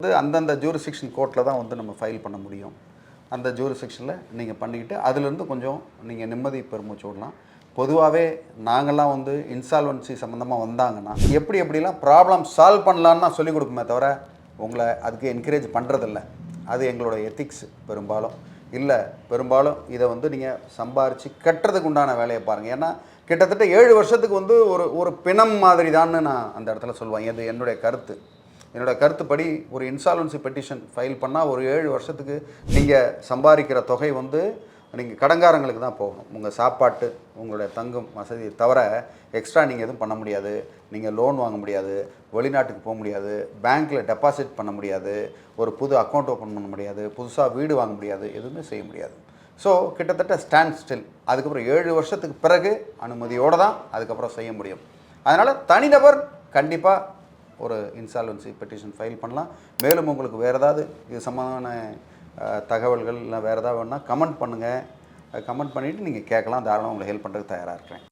அந்தந்த ஜூரிஸ்டிக்ஷன் கோர்ட்டில் தான் வந்து நம்ம ஃபைல் பண்ண முடியும். அந்த ஜூரிஸ்டிக்ஷனில் நீங்கள் பண்ணிக்கிட்டு அதிலிருந்து கொஞ்சம் நீங்கள் நிம்மதி பெருமூச்சு விடலாம். பொதுவாகவே நாங்கள்லாம் வந்து இன்சால்வன்சி சம்மந்தமாக வந்தாங்கன்னா எப்படிலாம் ப்ராப்ளம் சால்வ் பண்ணலான்னு நான் சொல்லிக் கொடுக்குமே தவிர உங்களை அதுக்கு என்கரேஜ் பண்ணுறதில்ல. அது எங்களோட எத்திக்ஸ். பெரும்பாலும் இதை வந்து நீங்கள் சம்பாரித்து கட்டுறதுக்கு உண்டான வேலையை பாருங்கள். ஏன்னா கிட்டத்தட்ட 7 வருஷத்துக்கு வந்து ஒரு பிணம் மாதிரி தான்னு நான் அந்த இடத்துல சொல்லுவேன். இது என்னுடைய கருத்துப்படி ஒரு இன்சால்வன்சி பெட்டிஷன் ஃபைல் பண்ணால் ஒரு 7 வருஷத்துக்கு நீங்கள் சம்பாதிக்கிற தொகை வந்து நீங்கள் கடங்காரங்களுக்கு தான் போகணும். உங்கள் சாப்பாட்டு, உங்களுடைய தங்கும் வசதியை தவிர எக்ஸ்ட்ரா நீங்கள் எதுவும் பண்ண முடியாது. நீங்கள் லோன் வாங்க முடியாது, வெளிநாட்டுக்கு போக முடியாது, பேங்க்கில் டெபாசிட் பண்ண முடியாது, ஒரு புது அக்கௌண்ட் ஓப்பன் பண்ண முடியாது, புதுசாக வீடு வாங்க முடியாது, எதுவுமே செய்ய முடியாது. ஸோ கிட்டத்தட்ட ஸ்டாண்ட் ஸ்டில். அதுக்கப்புறம் 7 வருஷத்துக்கு பிறகு அனுமதியோடு தான் அதுக்கப்புறம் செய்ய முடியும். அதனால் தனிநபர் கண்டிப்பாக ஒரு இன்சால்வன்சி பெட்டிஷன் ஃபைல் பண்ணலாம். மேலும் உங்களுக்கு வேறு ஏதாவது இது சம்பந்தமான தகவல்கள் இல்லை வேறு ஏதாவது வேணுன்னா கமெண்ட் பண்ணுங்கள். கமெண்ட் பண்ணிவிட்டு நீங்கள் கேட்கலாம். தாராளமாக உங்களை ஹெல்ப் பண்ணுறதுக்கு தயாராக இருக்கிறேன்.